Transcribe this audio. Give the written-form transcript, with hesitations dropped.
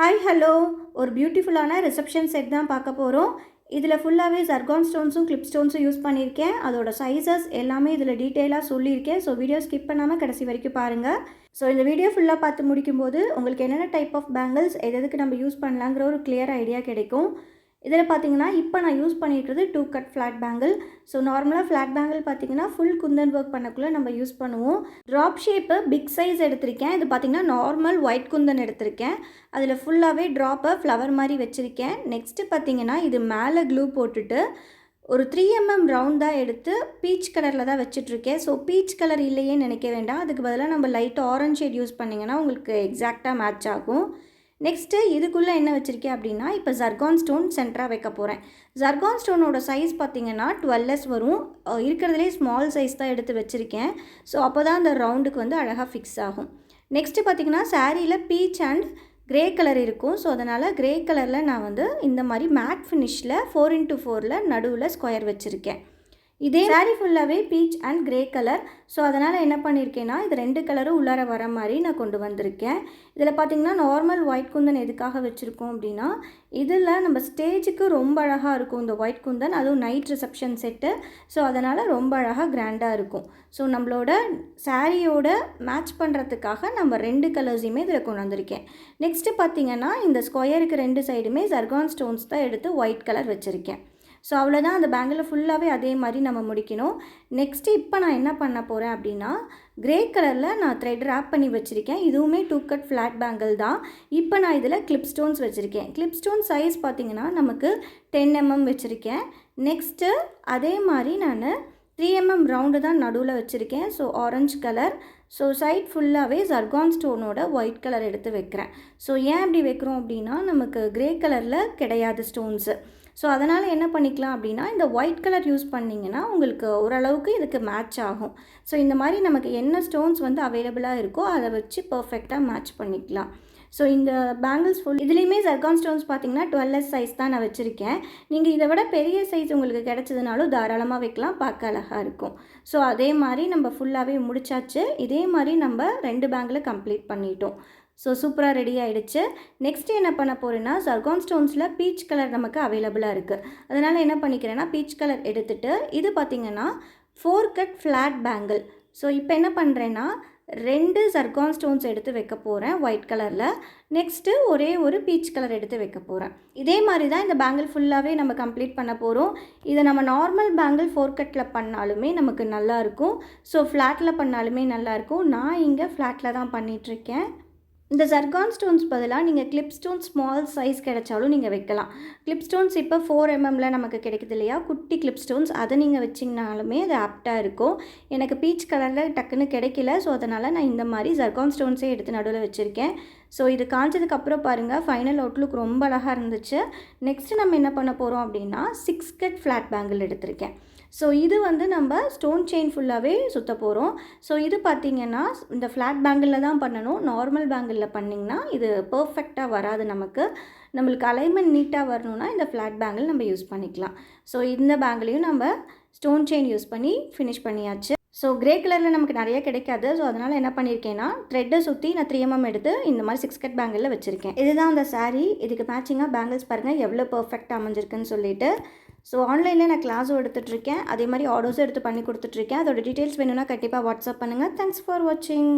Hi hello ஒரு பியூட்டிஃபுல்லான reception set தான் பார்க்க போகிறோம். இதில் ஃபுல்லாகவே ஜர்கான் ஸ்டோன்ஸும் கிளிப் ஸ்டோன்ஸும் யூஸ் பண்ணியிருக்கேன். அதோட சைஸஸ் எல்லாமே இதில் டீட்டெயிலாக சொல்லியிருக்கேன். ஸோ வீடியோ ஸ்கிப் பண்ணாமல் கடைசி வரைக்கும் பாருங்கள். ஸோ இந்த வீடியோ ஃபுல்லாக பார்த்து முடிக்கும்போது உங்களுக்கு என்னென்ன டைப் ஆஃப் பேங்கிள்ஸ் எதுக்கு நம்ம யூஸ் பண்ணலாங்கிற ஒரு கிளியர் ஐடியா கிடைக்கும். இதில் பார்த்தீங்கன்னா இப்போ நான் யூஸ் பண்ணியிருக்கிறது 2 கட் ஃப்ளாட் பேங்கிள். ஸோ நார்மலாக ஃப்ளாட் பேங்கிள் பார்த்தீங்கன்னா ஃபுல் குந்தன் ஒர்க் பண்ணக்குள்ளே நம்ம யூஸ் பண்ணுவோம். ட்ராப் ஷேப்பு பிக் சைஸ் எடுத்திருக்கேன். இது பார்த்தீங்கன்னா நார்மல் ஒயிட் குந்தன் எடுத்திருக்கேன். அதில் ஃபுல்லாகவே ட்ராப்பை ஃப்ளவர் மாதிரி வச்சுருக்கேன். நெக்ஸ்ட்டு பார்த்தீங்கன்னா இது மேலே க்ளூ போட்டுட்டு ஒரு 3mm ரவுண்ட் தான் எடுத்து பீச் கலரில் தான் வச்சுட்ருக்கேன். ஸோ பீச் கலர் இல்லையே நினைக்க வேண்டாம். அதுக்கு பதிலாக நம்ம லைட் ஆரஞ்ச் ஷேட் யூஸ் பண்ணிங்கன்னா உங்களுக்கு எக்ஸாக்டாக மேட்ச் ஆகும். நெக்ஸ்ட்டு இதுக்குள்ளே என்ன வச்சுருக்கேன் அப்படின்னா இப்போ ஜர்கான் ஸ்டோன் சென்டராக வைக்க போகிறேன். ஜர்கான் ஸ்டோனோட சைஸ் பார்த்திங்கன்னா 12s வரும். இருக்கிறதுலே ஸ்மால் சைஸ் தான் எடுத்து வச்சுருக்கேன். ஸோ அப்போ தான் அந்த ரவுண்டுக்கு வந்து அழகாக ஃபிக்ஸ் ஆகும். நெக்ஸ்ட்டு பார்த்திங்கன்னா சாரியில் பீச் அண்ட் கிரே கலர் இருக்கும். ஸோ அதனால் கிரே கலரில் நான் வந்து இந்த மாதிரி மேட் ஃபினிஷில் 4x4 நடுவில் ஸ்கொயர் வச்சுருக்கேன். இதே சாரீ ஃபுல்லாகவே beach and grey colour. So அதனால் என்ன பண்ணியிருக்கேன்னா இது 2 கலரும் உள்ளார வர மாதிரி நான் கொண்டு வந்திருக்கேன். இதில் பார்த்திங்கன்னா நார்மல் ஒயிட் குந்தன் எதுக்காக வச்சுருக்கோம் அப்படின்னா இதில் நம்ம ஸ்டேஜுக்கு ரொம்ப அழகாக இருக்கும் இந்த ஒயிட் குந்தன். அதுவும் நைட் ரிசப்ஷன் செட்டு. ஸோ அதனால் ரொம்ப அழகாக கிராண்டாக இருக்கும். ஸோ நம்மளோட சாரியோட மேட்ச் பண்ணுறதுக்காக நம்ம 2 கலர்ஸையுமே இதில் கொண்டு வந்திருக்கேன். நெக்ஸ்ட்டு பார்த்திங்கன்னா இந்த ஸ்கொயருக்கு 2 சைடுமே ஜர்கான் ஸ்டோன்ஸ் தான் எடுத்து ஒயிட் கலர் வச்சுருக்கேன். ஸோ அவ்வளோதான். அந்த பேங்கில் ஃபுல்லாகவே அதே மாதிரி நம்ம முடிக்கணும். நெக்ஸ்ட்டு இப்போ நான் என்ன பண்ண போகிறேன் அப்படின்னா கிரே கலரில் நான் த்ரெட் ரேப் பண்ணி வச்சுருக்கேன். இதுவுமே 2 கட் ஃப்ளாட் பேங்கிள் தான். இப்போ நான் இதில் கிளிப் ஸ்டோன்ஸ் வச்சுருக்கேன். கிளிப் ஸ்டோன் சைஸ் பார்த்திங்கன்னா நமக்கு 10mm வச்சுருக்கேன். நெக்ஸ்ட்டு அதே மாதிரி நான் 3mm ரவுண்டு தான் நடுவில் வச்சுருக்கேன். So orange colour. So side ஃபுல்லாகவே ஜர்கான் ஸ்டோனோட ஒயிட் கலர் எடுத்து வைக்கிறேன். ஸோ ஏன் அப்படி வைக்கிறோம் அப்படின்னா நமக்கு கிரே கலரில் கிடையாது ஸ்டோன்ஸு. ஸோ அதனால் என்ன பண்ணிக்கலாம் அப்படின்னா இந்த ஒயிட் கலர் யூஸ் பண்ணிங்கன்னா உங்களுக்கு ஓரளவுக்கு இதுக்கு மேட்ச் ஆகும். ஸோ இந்த மாதிரி நமக்கு என்ன ஸ்டோன்ஸ் வந்து அவைலபிளாக இருக்கோ அதை வச்சு பர்ஃபெக்டாக மேட்ச் பண்ணிக்கலாம். ஸோ இந்த பேங்கிள்ஸ் ஃபுல் இதுலேயுமே ஜர்கான் ஸ்டோன்ஸ் பார்த்திங்கன்னா 12s சைஸ் தான் நான் வச்சுருக்கேன். நீங்கள் இதை விட பெரிய சைஸ் உங்களுக்கு கிடச்சதுனாலும் தாராளமாக வைக்கலாம், பார்க்க அழகாக இருக்கும். ஸோ அதே மாதிரி நம்ம ஃபுல்லாகவே முடிச்சாச்சு. இதே மாதிரி நம்ம 2 பேங்கில் கம்ப்ளீட் பண்ணிட்டோம். ஸோ சூப்பராக ரெடி ஆகிடுச்சு. நெக்ஸ்ட்டு என்ன பண்ண போகிறேன்னா ஜர்கான் ஸ்டோன்ஸில் பீச் கலர் நமக்கு அவைலபிளாக இருக்குது. அதனால் என்ன பண்ணிக்கிறேன்னா பீச் கலர் எடுத்துகிட்டு இது பார்த்திங்கன்னா 4 கட் ஃப்ளாட் பேங்கிள். ஸோ இப்போ என்ன பண்ணுறேன்னா 2 ஜர்கான் ஸ்டோன்ஸ் எடுத்து வைக்க போகிறேன் ஒயிட் கலரில். நெக்ஸ்ட்டு ஒரே ஒரு பீச் கலர் எடுத்து வைக்க போகிறேன். இதே மாதிரி தான் இந்த பேங்கிள் ஃபுல்லாகவே நம்ம கம்ப்ளீட் பண்ண போகிறோம். இதை நம்ம நார்மல் பேங்கிள் 4 கட்டில் பண்ணாலுமே நமக்கு நல்லாயிருக்கும். ஸோ ஃப்ளாட்டில் பண்ணாலுமே நல்லாயிருக்கும். நான் இங்கே ஃப்ளாட்டில் தான் பண்ணிகிட்ருக்கேன். இந்த ஜர்கான் ஸ்டோன்ஸ் பதிலாக நீங்கள் கிளிப் ஸ்டோன் ஸ்மால் சைஸ் கிடைச்சாலும் நீங்கள் வைக்கலாம். கிளிப் ஸ்டோன்ஸ் இப்போ 4mm நமக்கு கிடைக்குது இல்லையா, குட்டி கிளிப் ஸ்டோன்ஸ். அதை நீங்கள் வச்சிங்கனாலுமே அது ஆப்டாக இருக்கும். எனக்கு பீச் கலரில் டக்குன்னு கிடைக்கல. ஸோ அதனால் நான் இந்த மாதிரி ஜர்கான் ஸ்டோன்ஸே எடுத்து நடுவில் வச்சுருக்கேன். ஸோ இது காஞ்சதுக்கப்புறம் பாருங்கள் ஃபைனல் அவுட்லுக் ரொம்ப அழகாக இருந்துச்சு. நெக்ஸ்ட்டு நம்ம என்ன பண்ண போகிறோம் அப்படின்னா 6 கட் ஃப்ளாட் பேங்கிள் எடுத்திருக்கேன். ஸோ இது வந்து நம்ம ஸ்டோன் செயின் ஃபுல்லாகவே சுற்ற போகிறோம். ஸோ இது பார்த்திங்கன்னா இந்த ஃப்ளாட் பேங்கிளில் தான் பண்ணணும். நார்மல் பேங்கிளில் பண்ணிங்கன்னா இது பர்ஃபெக்டாக வராது. நம்மளுக்கு அலைன்மெண்ட் நீட்டாக வரணும்னா இந்த ஃப்ளாட் பேங்கிள் நம்ம யூஸ் பண்ணிக்கலாம். ஸோ இந்த பேங்கிளையும் நம்ம ஸ்டோன் செயின் யூஸ் பண்ணி ஃபினிஷ் பண்ணியாச்சு. ஸோ கிரே கலரில் நமக்கு நிறைய கிடைக்காது. ஸோ அதனால் என்ன பண்ணியிருக்கேன்னா த்ரெட்டை சுற்றி நான் 3mm எடுத்து இந்த மாதிரி 6 கட் பேங்கிளில் வச்சுருக்கேன். இதுதான் அந்த சாரீ. இதுக்கு மேட்சிங்காக பேங்கிள்ஸ் பாருங்கள் எவ்வளோ பர்ஃபெக்டாக அமைஞ்சிருக்குன்னு சொல்லிட்டு. ஸோ ஆன்லைனில் நான் கிளாஸும் எடுத்துகிட்ருக்கேன். அதே மாதிரி ஆர்டர்ஸும் எடுத்து பண்ணி கொடுத்துட்ருக்கேன். அதோட டீட்டெயில்ஸ் வேணும்னா கண்டிப்பாக வாட்ஸ்அப் பண்ணுங்கள். தேங்க்ஸ் ஃபார் வாட்சிங்.